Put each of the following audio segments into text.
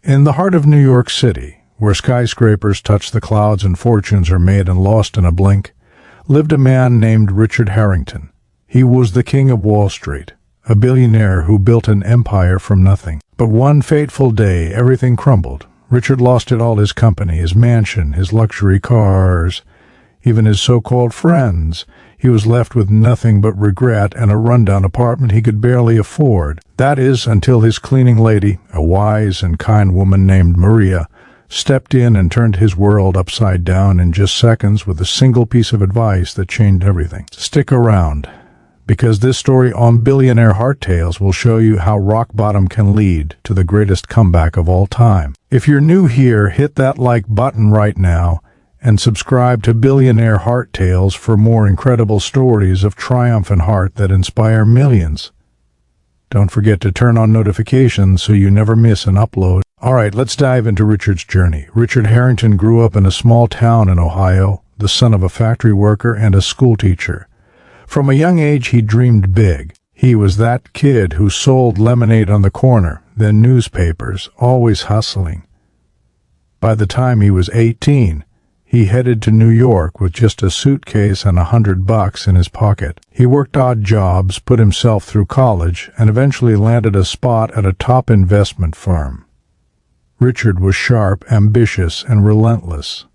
In the heart of New York City, where skyscrapers touch the clouds and fortunes are made and lost in a blink, lived a man named Richard Harrington. He was the king of Wall Street, a billionaire who built an empire from nothing. But one fateful day, everything crumbled. Richard lost it all: his company, his mansion, his luxury cars, even his so-called friends. He was left with nothing but regret and a rundown apartment he could barely afford. That is, until his cleaning lady, a wise and kind woman named Maria, stepped in and turned his world upside down in just seconds with a single piece of advice that changed everything. Stick around, because this story on Billionaire Heart Tales will show you how rock bottom can lead to the greatest comeback of all time. If you're new here, hit that like button right now and subscribe to Billionaire Heart Tales for more incredible stories of triumph and heart that inspire millions. Don't forget to turn on notifications so you never miss an upload. Alright, let's dive into Richard's journey. Richard Harrington grew up in a small town in Ohio, the son of a factory worker and a schoolteacher. From a young age, he dreamed big. He was that kid who sold lemonade on the corner, then newspapers, always hustling. By the time he was 18, he headed to New York with just a suitcase and $100 in his pocket. He worked odd jobs, put himself through college, and eventually landed a spot at a top investment firm. Richard was sharp, ambitious, and relentless.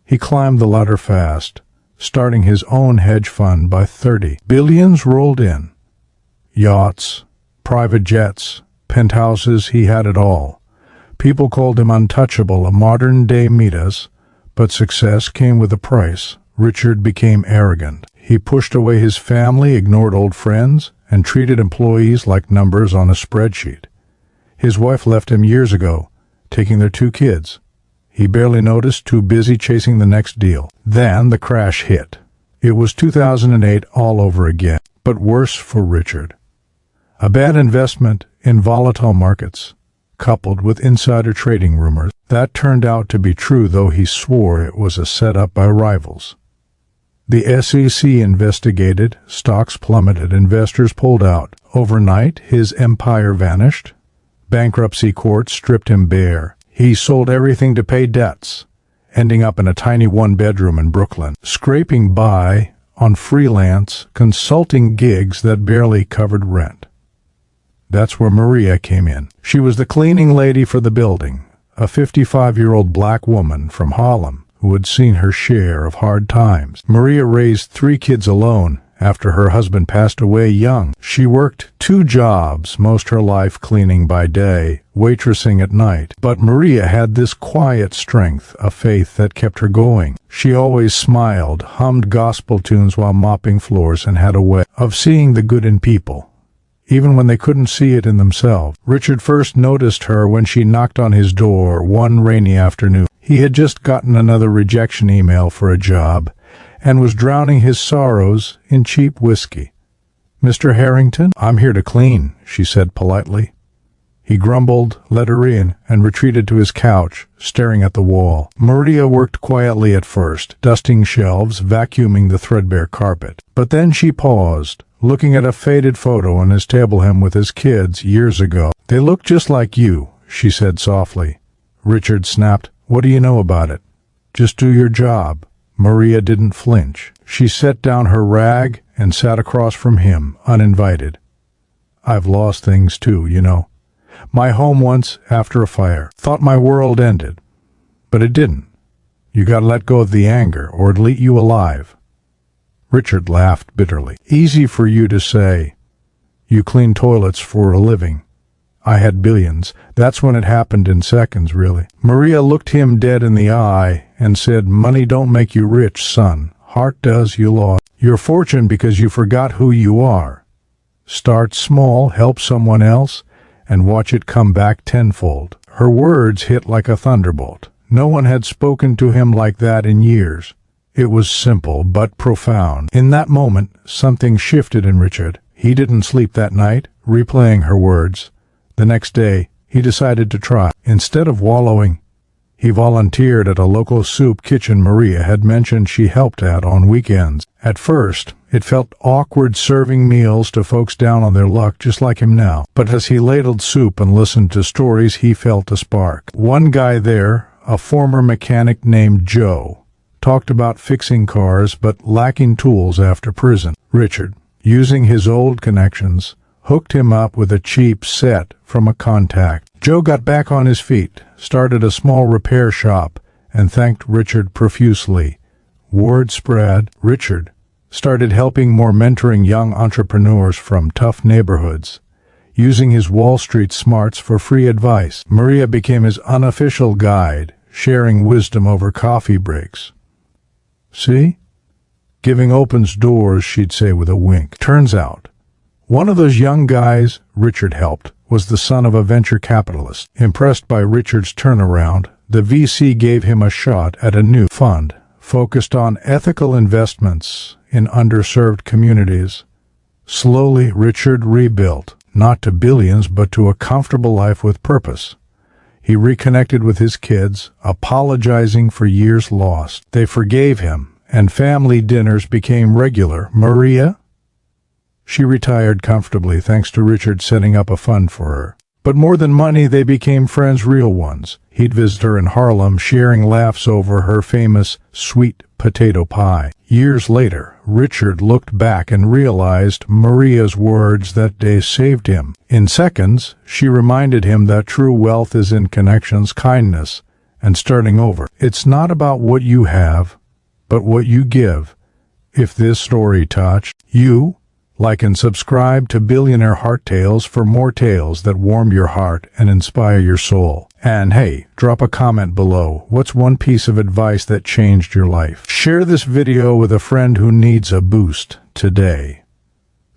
He climbed the ladder fast, starting his own hedge fund by 30. Billions rolled in. Yachts, private jets, penthouses, he had it all. People called him untouchable, a modern-day Midas, but success came with a price. Richard became arrogant. He pushed away his family, ignored old friends, and treated employees like numbers on a spreadsheet. His wife left him years ago, taking their 2 kids. He barely noticed, too busy chasing the next deal. Then the crash hit. It was 2008 all over again, but worse for Richard. A bad investment in volatile markets, coupled with insider trading rumors, that turned out to be true, though he swore it was a setup by rivals. The SEC investigated, stocks plummeted, investors pulled out. Overnight, his empire vanished. Bankruptcy court stripped him bare. He sold everything to pay debts, ending up in a tiny one-bedroom in Brooklyn, scraping by on freelance consulting gigs that barely covered rent. That's where Maria came in. She was the cleaning lady for the building, a 55-year-old black woman from Harlem who had seen her share of hard times. Maria raised 3 kids alone after her husband passed away young. She worked 2 jobs, most her life cleaning by day, waitressing at night. But Maria had this quiet strength, a faith that kept her going. She always smiled, hummed gospel tunes while mopping floors, and had a way of seeing the good in people, even when they couldn't see it in themselves. Richard first noticed her when she knocked on his door one rainy afternoon. He had just gotten another rejection email for a job and was drowning his sorrows in cheap whiskey. "Mr. Harrington, I'm here to clean," she said politely. He grumbled, let her in, and retreated to his couch, staring at the wall. Maria worked quietly at first, dusting shelves, vacuuming the threadbare carpet. But then she paused, looking at a faded photo on his table hem with his kids years ago. "They look just like you," she said softly. Richard snapped, "What do you know about it? Just do your job." Maria didn't flinch. She set down her rag and sat across from him, uninvited. "I've lost things too, you know. My home once, after a fire. Thought my world ended. But it didn't. You gotta let go of the anger, or it'll eat you alive." Richard laughed bitterly. "Easy for you to say. You clean toilets for a living. I had billions. That's when it happened in seconds, really." Maria looked him dead in the eye and said, "Money don't make you rich, son. Heart does. You lost your fortune because you forgot who you are. Start small, help someone else, and watch it come back tenfold." Her words hit like a thunderbolt. No one had spoken to him like that in years. It was simple but profound. In that moment, something shifted in Richard. He didn't sleep that night, replaying her words. The next day, he decided to try. Instead of wallowing, He volunteered at a local soup kitchen Maria had mentioned she helped at on weekends. At first, it felt awkward serving meals to folks down on their luck just like him now. But as he ladled soup and listened to stories, he felt a spark. One guy there, a former mechanic named Joe, talked about fixing cars but lacking tools after prison. Richard, using his old connections, hooked him up with a cheap set from a contact. Joe got back on his feet, started a small repair shop, and thanked Richard profusely. Word spread. Richard started helping more, mentoring young entrepreneurs from tough neighborhoods, using his Wall Street smarts for free advice. Maria became his unofficial guide, sharing wisdom over coffee breaks. See? Giving opens doors, she'd say with a wink. Turns out, one of those young guys Richard helped was the son of a venture capitalist. Impressed by Richard's turnaround, the VC gave him a shot at a new fund focused on ethical investments in underserved communities. Slowly, Richard rebuilt, not to billions but to a comfortable life with purpose. He reconnected with his kids, apologizing for years lost. They forgave him, and family dinners became regular. Maria? She retired comfortably thanks to Richard setting up a fund for her. But more than money, they became friends, real ones. He'd visit her in Harlem, sharing laughs over her famous sweet potato pie. Years later, Richard looked back and realized Maria's words that day saved him. In seconds, she reminded him that true wealth is in connections, kindness, and starting over. It's not about what you have, but what you give. If this story touched you, like and subscribe to Billionaire Heart Tales for more tales that warm your heart and inspire your soul. And hey, drop a comment below. What's one piece of advice that changed your life? Share this video with a friend who needs a boost today.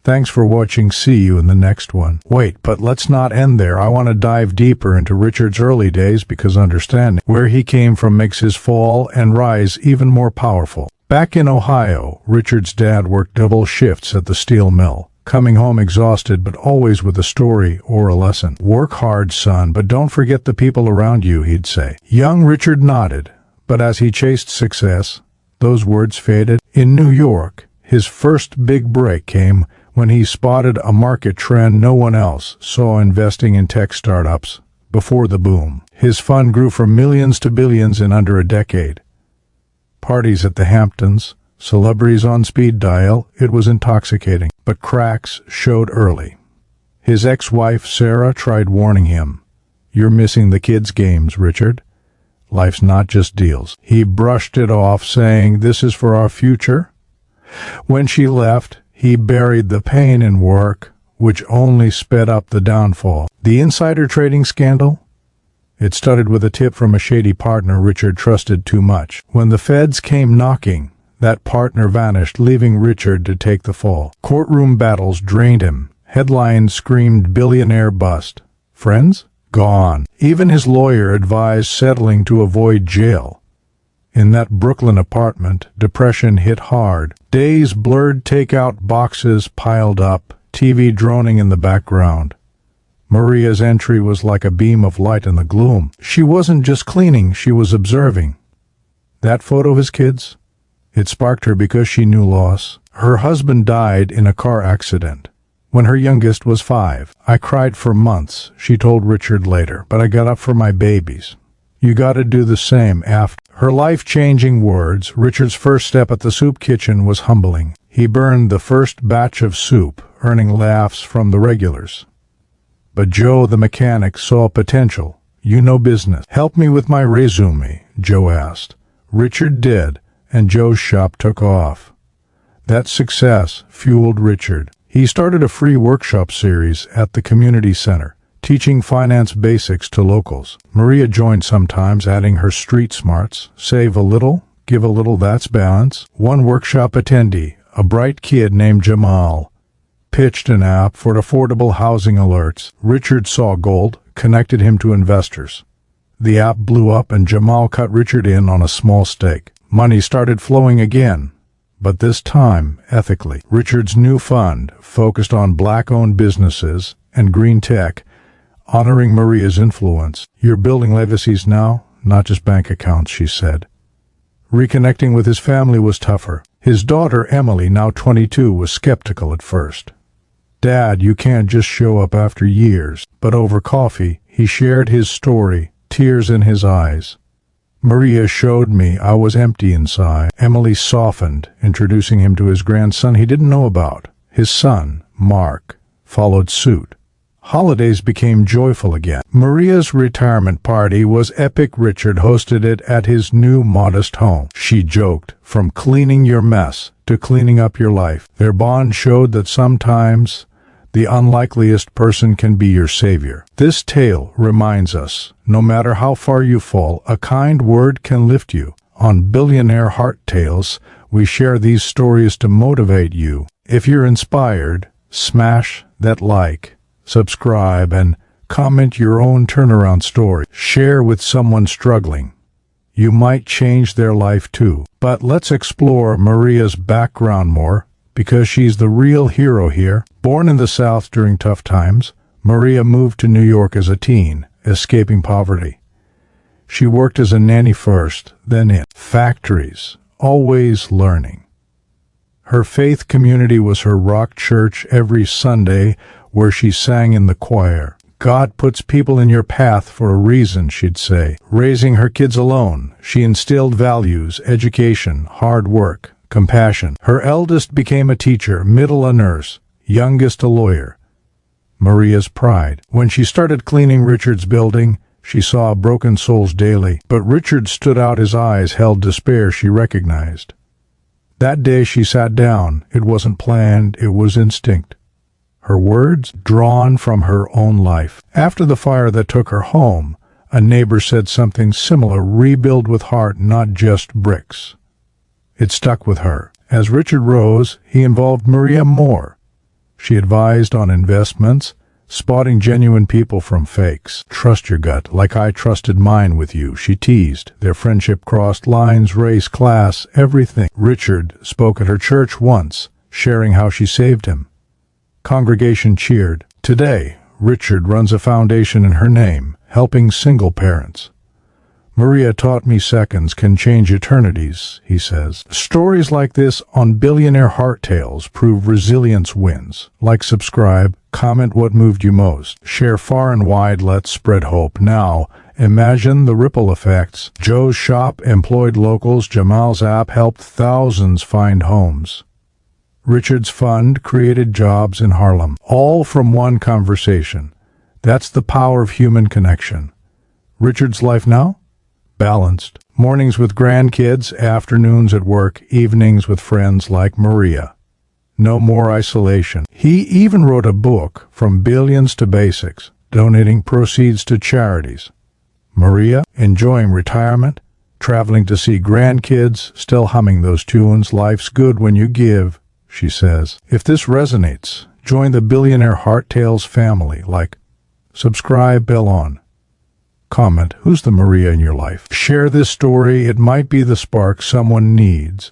Thanks for watching. See you in the next one. Wait, but let's not end there. I want to dive deeper into Richard's early days because understanding where he came from makes his fall and rise even more powerful. Back in Ohio, Richard's dad worked double shifts at the steel mill, coming home exhausted but always with a story or a lesson. Work hard, son, but don't forget the people around you, he'd say. Young Richard nodded, but as he chased success, those words faded. In New York, his first big break came when he spotted a market trend no one else saw: investing in tech startups before the boom. His fund grew from millions to billions in under a decade. Parties at the Hamptons, celebrities on speed dial, it was intoxicating. But cracks showed early. His ex-wife, Sarah, tried warning him. You're missing the kids' games, Richard. Life's not just deals. He brushed it off, saying, this is for our future. When she left, he buried the pain in work, which only sped up the downfall. The insider trading scandal? It started with a tip from a shady partner Richard trusted too much. When the feds came knocking, that partner vanished, leaving Richard to take the fall. Courtroom battles drained him. Headlines screamed billionaire bust. Friends? Gone. Even his lawyer advised settling to avoid jail. In that Brooklyn apartment, depression hit hard. Days blurred, takeout boxes piled up, TV droning in the background. Maria's entry was like a beam of light in the gloom. She wasn't just cleaning, she was observing. That photo of his kids? It sparked her because she knew loss. Her husband died in a car accident when her youngest was 5. I cried for months, she told Richard later, but I got up for my babies. You gotta do the same after. Her life-changing words. Richard's first step at the soup kitchen was humbling. He burned the first batch of soup, earning laughs from the regulars. But Joe, the mechanic, saw potential. You know business. Help me with my resume, Joe asked. Richard did, and Joe's shop took off. That success fueled Richard. He started a free workshop series at the community center, teaching finance basics to locals. Maria joined sometimes, adding her street smarts. Save a little, give a little, that's balance. One workshop attendee, a bright kid named Jamal, pitched an app for affordable housing alerts. Richard saw gold, connected him to investors. The app blew up and Jamal cut Richard in on a small stake. Money started flowing again, but this time ethically. Richard's new fund focused on black-owned businesses and green tech, honoring Maria's influence. You're building legacies now, not just bank accounts, she said. Reconnecting with his family was tougher. His daughter, Emily, now 22, was skeptical at first. "Dad, you can't just show up after years." But over coffee, he shared his story, tears in his eyes. "Maria showed me I was empty inside." Emily softened, introducing him to his grandson he didn't know about. His son, Mark, followed suit. Holidays became joyful again. Maria's retirement party was epic. Richard hosted it at his new modest home. She joked, "From cleaning your mess to cleaning up your life." Their bond showed that sometimes the unlikeliest person can be your savior. This tale reminds us, no matter how far you fall, a kind word can lift you. On Billionaire Heart Tales, we share these stories to motivate you. If you're inspired, smash that like, subscribe, and comment your own turnaround story. Share with someone struggling. You might change their life too. But let's explore Maria's background more, because she's the real hero here. Born in the South during tough times, Maria moved to New York as a teen, escaping poverty. She worked as a nanny first, then in factories, always learning. Her faith community was her rock church every Sunday, where she sang in the choir. "God puts people in your path for a reason," she'd say. Raising her kids alone, she instilled values, education, hard work, compassion. Her eldest became a teacher, middle a nurse, youngest a lawyer. Maria's pride. When she started cleaning Richard's building, she saw broken souls daily. But Richard stood out. His eyes held despair she recognized. That day she sat down. It wasn't planned, it was instinct. Her words drawn from her own life. After the fire that took her home, a neighbor said something similar: "Rebuild with heart, not just bricks." It stuck with her. As Richard rose, he involved Maria more. She advised on investments, spotting genuine people from fakes. "Trust your gut, like I trusted mine with you," she teased. Their friendship crossed lines, race, class, everything. Richard spoke at her church once, sharing how she saved him. Congregation cheered. Today, Richard runs a foundation in her name, helping single parents. "Maria taught me seconds can change eternities," he says. Stories like this on Billionaire Heart Tales prove resilience wins. Like, subscribe, comment what moved you most. Share far and wide, let's spread hope. Now, imagine the ripple effects. Joe's shop employed locals, Jamal's app helped thousands find homes. Richard's fund created jobs in Harlem, all from one conversation. That's the power of human connection. Richard's life now? Balanced. Mornings with grandkids, afternoons at work, evenings with friends like Maria. No more isolation. He even wrote a book, From Billions to Basics, donating proceeds to charities. Maria, enjoying retirement, traveling to see grandkids, still humming those tunes. Life's good when you give, she says. If this resonates, join the Billionaire Heart Tales family. Like, subscribe, bell on. Comment, who's the Maria in your life? Share this story. It might be the spark someone needs.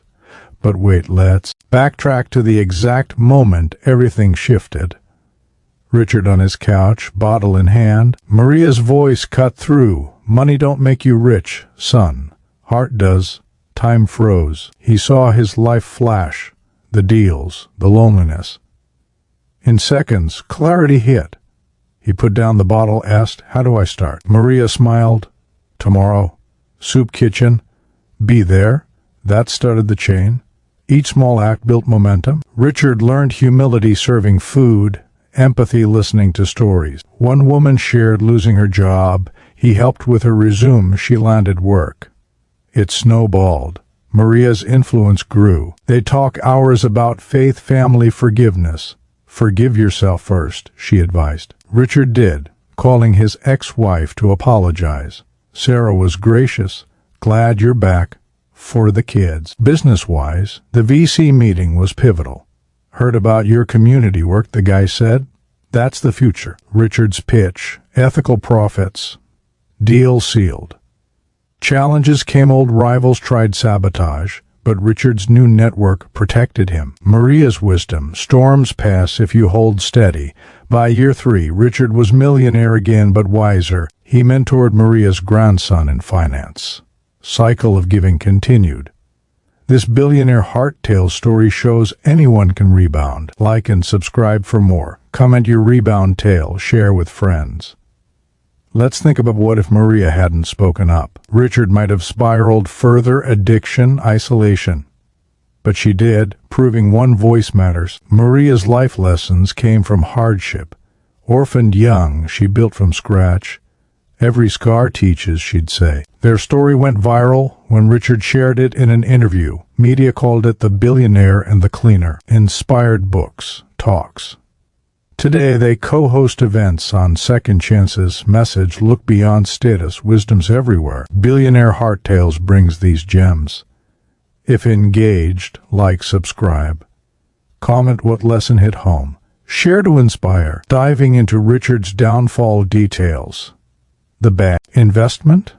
But wait, let's backtrack to the exact moment everything shifted. Richard on his couch, bottle in hand. Maria's voice cut through. "Money don't make you rich, son. Heart does." Time froze. He saw his life flash. The deals, the loneliness. In seconds, clarity hit. He put down the bottle, asked, "How do I start?" Maria smiled. "Tomorrow. Soup kitchen. Be there." That started the chain. Each small act built momentum. Richard learned humility serving food, empathy listening to stories. One woman shared losing her job. He helped with her resume. She landed work. It snowballed. Maria's influence grew. They talk hours about faith, family, forgiveness. "Forgive yourself first," she advised. Richard did, calling his ex-wife to apologize. Sarah was gracious. "Glad you're back." For the kids. Business-wise, the VC meeting was pivotal. "Heard about your community work," the guy said. "That's the future." Richard's pitch, ethical profits. Deal sealed. Challenges came. Old rivals tried sabotage, but Richard's new network protected him. Maria's wisdom, storms pass if you hold steady. By year 3, Richard was millionaire again, but wiser. He mentored Maria's grandson in finance. Cycle of giving continued. This Billionaire Heart Tales story shows anyone can rebound. Like and subscribe for more. Comment your rebound tale. Share with friends. Let's think about what if Maria hadn't spoken up. Richard might have spiraled further, addiction, isolation. But she did, proving one voice matters. Maria's life lessons came from hardship. Orphaned young, she built from scratch. Every scar teaches, she'd say. Their story went viral when Richard shared it in an interview. Media called it The Billionaire and the Cleaner. Inspired books, talks. Today they co-host events on Second Chances. Message: look beyond status, wisdom's everywhere. Billionaire Heart Tales brings these gems. If engaged, like, subscribe. Comment what lesson hit home. Share to inspire. Diving into Richard's downfall details. The bad investment?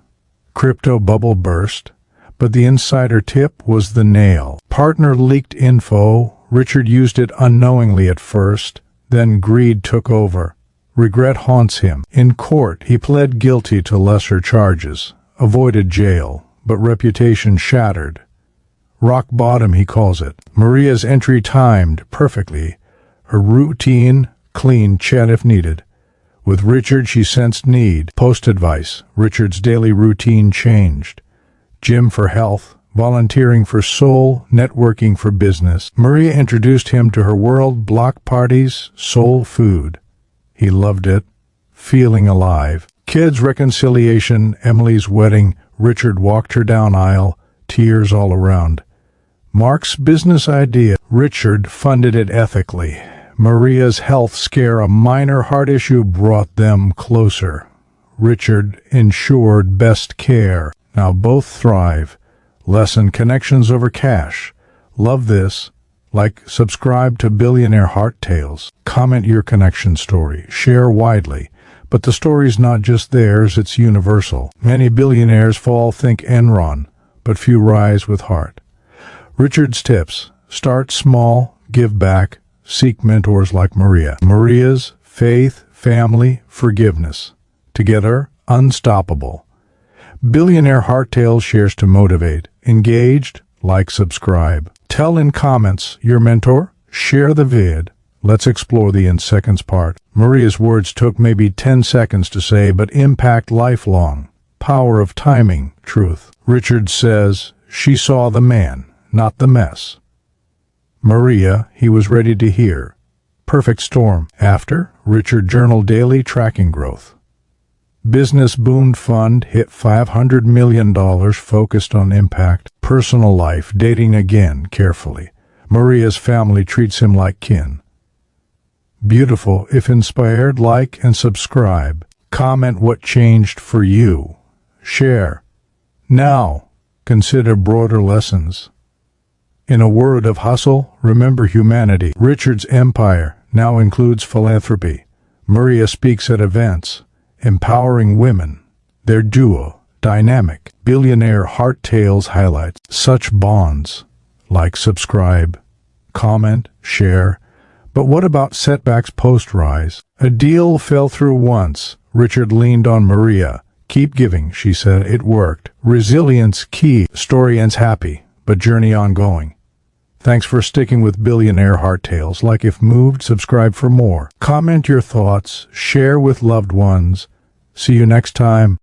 Crypto bubble burst, but the insider tip was the nail. Partner leaked info. Richard used it unknowingly at first, then greed took over. Regret haunts him. In court, he pled guilty to lesser charges, avoided jail, but reputation shattered. Rock bottom, he calls it. Maria's entry timed perfectly. Her routine, clean chat if needed. With Richard, she sensed need. Post advice. Richard's daily routine changed. Gym for health, volunteering for soul, networking for business. Maria introduced him to her world, block parties, soul food. He loved it. Feeling alive. Kids' reconciliation, Emily's wedding. Richard walked her down aisle, tears all around. Mark's business idea. Richard funded it ethically. Maria's health scare, a minor heart issue, brought them closer. Richard ensured best care. Now both thrive. Lessen connections over cash. Love this. Like, subscribe to Billionaire Heart Tales. Comment your connection story. Share widely. But the story's not just theirs, it's universal. Many billionaires fall, think Enron, but few rise with heart. Richard's tips. Start small, give back. Seek mentors like Maria. Maria's faith, family, forgiveness. Together, unstoppable. Billionaire Heart Tales shares to motivate. Engaged? Like, subscribe. Tell in comments your mentor. Share the vid. Let's explore the in seconds part. Maria's words took maybe 10 seconds to say, but impact lifelong. Power of timing, truth. Richard says, she saw the man, not the mess. Maria, he was ready to hear. Perfect storm. After, Richard journaled daily, tracking growth. Business boomed, fund hit $500 million, focused on impact. Personal life, dating again, carefully. Maria's family treats him like kin. Beautiful. If inspired, like and subscribe. Comment what changed for you. Share. Now, consider broader lessons. In a world of hustle, remember humanity. Richard's empire now includes philanthropy. Maria speaks at events, empowering women. Their duo, dynamic. Billionaire Heart Tales highlights such bonds. Like, subscribe, comment, share. But what about setbacks post-rise? A deal fell through once. Richard leaned on Maria. Keep giving, she said. It worked. Resilience key. Story ends happy, but journey ongoing. Thanks for sticking with Billionaire Heart Tales. Like if moved, subscribe for more. Comment your thoughts, share with loved ones. See you next time.